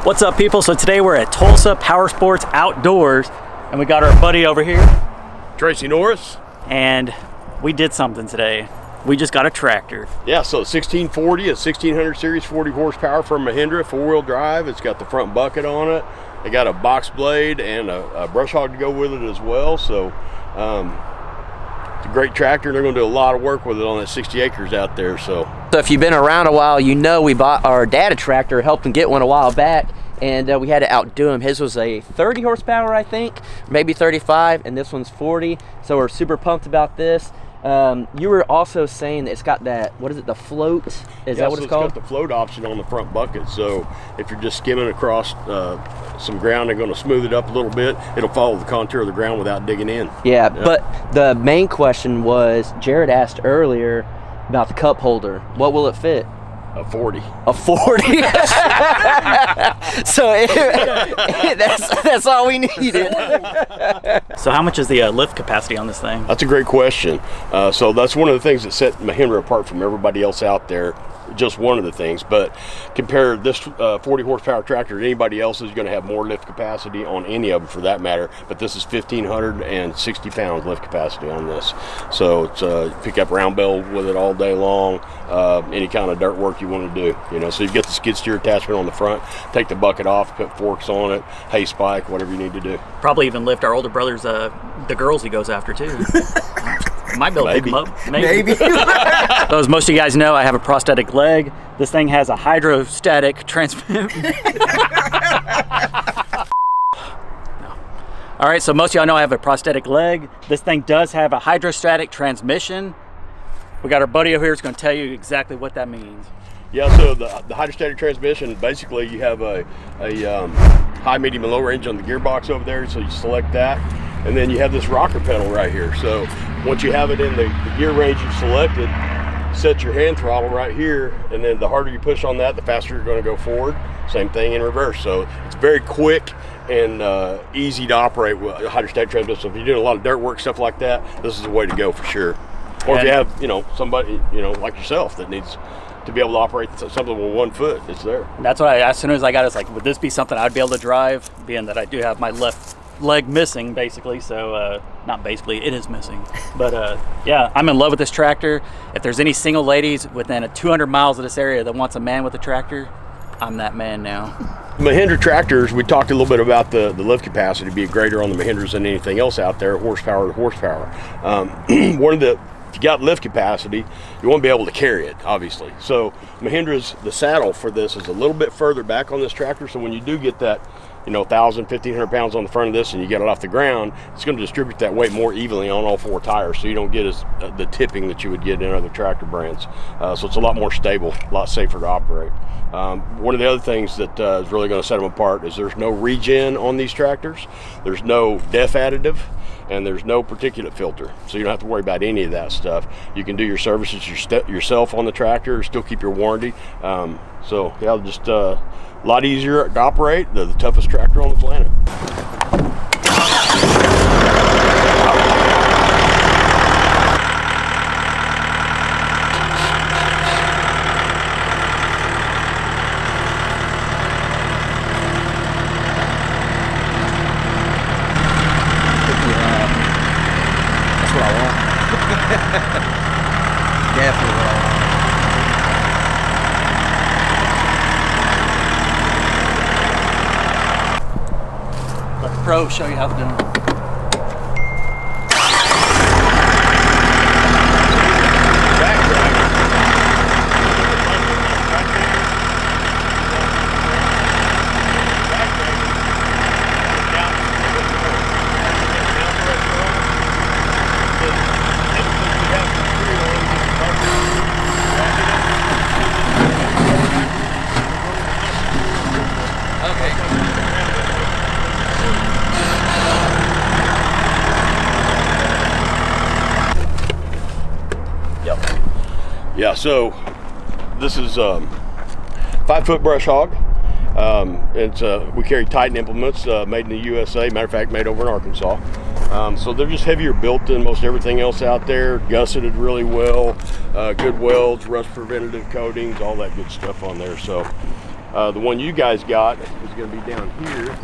What's up, people? So today we're at Tulsa Power Sports Outdoors, and we got our buddy over here, Tracy Norris, and we did something today. We just got a tractor. Yeah, so 1640, a 1600 series, 40 horsepower from Mahindra, 4-wheel drive. It's got the front bucket on it. They got a box blade and a brush hog to go with it as well. So it's a great tractor. They're going to do a lot of work with it on that 60 acres out there. So if you've been around a while, you know we bought our dad a tractor, helped him get one a while back, and we had to outdo him. His was a 30 horsepower, I think, maybe 35, and this one's 40. So we're super pumped about this. You were also saying that it's got that, what is it, the float? Is that what it's called? It's got the float option on the front bucket. So if you're just skimming across some ground, they're going to smooth it up a little bit. It'll follow the contour of the ground without digging in. Yeah, but the main question was, Jared asked earlier about the cup holder. What will it fit? A 40. A 40? So that's all we needed. So how much is the lift capacity on this thing? That's a great question. So that's one of the things that set Mahindra apart from everybody else out there. Just one of the things, but compare this 40 horsepower tractor to anybody else is going to have more lift capacity on any of them for that matter, but this is 1,560 pounds lift capacity on this. So it's pick up round bell with it all day long, any kind of dirt work you want to do, you know. So you get the skid steer attachment on the front, take the bucket off, put forks on it, hay spike, whatever you need to do. Probably even lift our older brother's the girls he goes after too. Might be able to pick them up. Maybe. So as most of you guys know, I have a prosthetic leg. This thing has a hydrostatic transmission. All right, so most of y'all know I have a prosthetic leg. This thing does have a hydrostatic transmission. We got our buddy over here who's going to tell you exactly what that means. Yeah, so the hydrostatic transmission, basically you have a high, medium, and low range on the gearbox over there, so you select that. And then you have this rocker pedal right here. So once you have it in the gear range you've selected, set your hand throttle right here, and then the harder you push on that, the faster you're going to go forward. Same thing in reverse. So it's very quick and easy to operate with a hydrostatic transmission. So if you're doing a lot of dirt work, stuff like that, this is the way to go for sure. Or if you have, somebody, like yourself that needs to be able to operate something with 1 foot, it's there. That's what as soon as I got it, it's like, would this be something I'd be able to drive, being that I do have my left leg missing, basically. So not basically, it is missing, but yeah, I'm in love with this tractor. If there's any single ladies within 200 miles of this area that wants a man with a tractor, I'm that man now. Mahindra tractors, we talked a little bit about the lift capacity being greater on the Mahindras than anything else out there, horsepower to horsepower. If you got lift capacity, you won't be able to carry it, obviously. So Mahindra's, the saddle for this is a little bit further back on this tractor, so when you do get that 1,000, 1,500 pounds on the front of this and you get it off the ground, it's going to distribute that weight more evenly on all 4 tires, so you don't get the tipping that you would get in other tractor brands. So it's a lot more stable, a lot safer to operate. One of the other things that is really going to set them apart is there's no regen on these tractors, there's no DEF additive, and there's no particulate filter, so you don't have to worry about any of that stuff. You can do your services yourself on the tractor, still keep your warranty. So yeah, just a lot easier to operate, the toughest tractor on the planet. Definitely what I want. Let the pro show you how to do it. Yeah, so this is 5-foot brush hog. We carry Titan implements made in the USA, matter of fact made over in Arkansas. So they're just heavier built than most everything else out there, gusseted really well, good welds, rust preventative coatings, all that good stuff on there. So The one you guys got is going to be down here.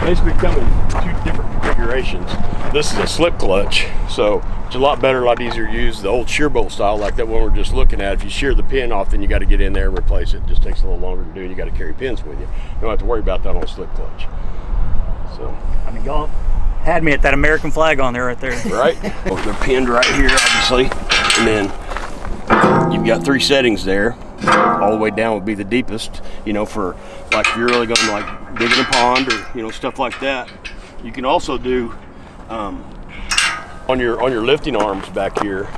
Basically come in 2 different configurations. This is a slip clutch, so it's a lot better, a lot easier to use. The old shear bolt style, like that one we're just looking at, if you shear the pin off, then you got to get in there and replace it. It just takes a little longer to do, and you got to carry pins with you. You don't have to worry about that on a slip clutch. So, I mean, y'all had me at that American flag on there right there. Right? Well, they're pinned right here, obviously, and then you've got 3 settings there. All the way down would be the deepest, you know, for like if you're really going to like dig in a pond or, you know, stuff like that. You can also do on your lifting arms back here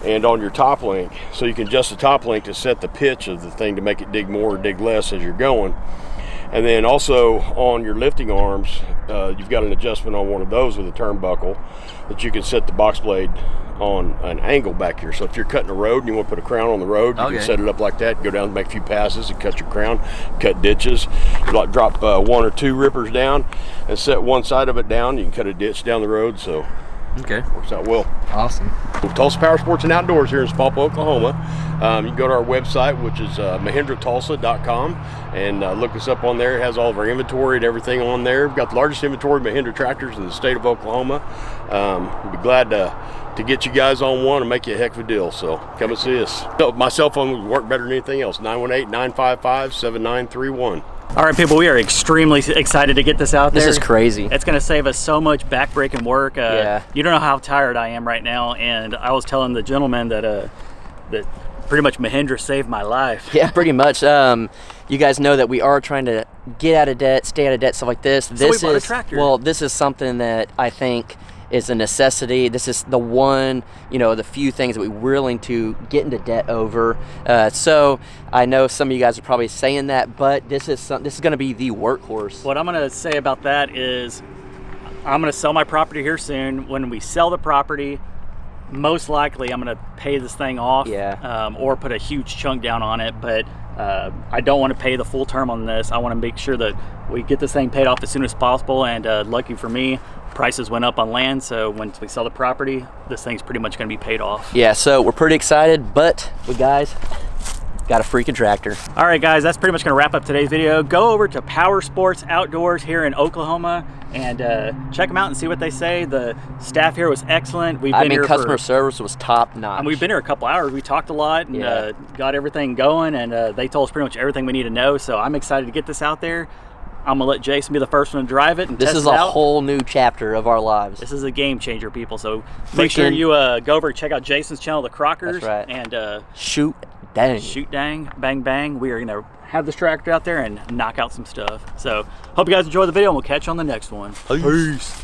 and on your top link, so you can adjust the top link to set the pitch of the thing to make it dig more or dig less as you're going. And then also on your lifting arms, you've got an adjustment on one of those with a turnbuckle that you can set the box blade on an angle back here. So if you're cutting a road and you want to put a crown on the road, you can set it up like that, go down and make a few passes and cut your crown, cut ditches. You like drop 1 or 2 rippers down and set one side of it down. You can cut a ditch down the road, so works out well. Awesome. Tulsa Power Sports and Outdoors here in Spalpa, Oklahoma. You can go to our website, which is Mahindratulsa.com, and look us up on there. It has all of our inventory and everything on there. We've got the largest inventory of Mahindra tractors in the state of Oklahoma. We'd be glad to get you guys on one and make you a heck of a deal, so come and see us. My cell phone would work better than anything else, 918-955-7931. All right, people, we are extremely excited to get this out there. This is crazy. It's going to save us so much back-breaking work. Yeah. You don't know how tired I am right now, and I was telling the gentleman that that pretty much Mahindra saved my life. Yeah, pretty much. You guys know that we are trying to get out of debt, stay out of debt, stuff like this. This is a tractor. Well, this is something that I think is a necessity. This is the one, you know, the few things that we're willing to get into debt over. So I know some of you guys are probably saying that, but this is going to be the workhorse. What I'm going to say about that is I'm going to sell my property here soon. When we sell the property, most likely I'm going to pay this thing off, or put a huge chunk down on it, but I don't want to pay the full term on this. I want to make sure that we get this thing paid off as soon as possible, and lucky for me, prices went up on land, so once we sell the property, this thing's pretty much going to be paid off. Yeah, so we're pretty excited, but we guys got a freaking tractor. All right, guys, that's pretty much going to wrap up today's video. Go over to Power Sports Outdoors here in Oklahoma and check them out and see what they say. The staff here was excellent. Customer service was top notch. And we've been here a couple hours. We talked a lot and got everything going, and they told us pretty much everything we need to know. So I'm excited to get this out there. I'm gonna let Jason be the first one to drive it and test it out. This is a whole new chapter of our lives. This is a game changer, people. So make sure you go over and check out Jason's channel, the Crockers. That's right. And Shootdang. Shootdang, bang bang. We are gonna have this tractor out there and knock out some stuff. So hope you guys enjoy the video, and we'll catch you on the next one. Peace.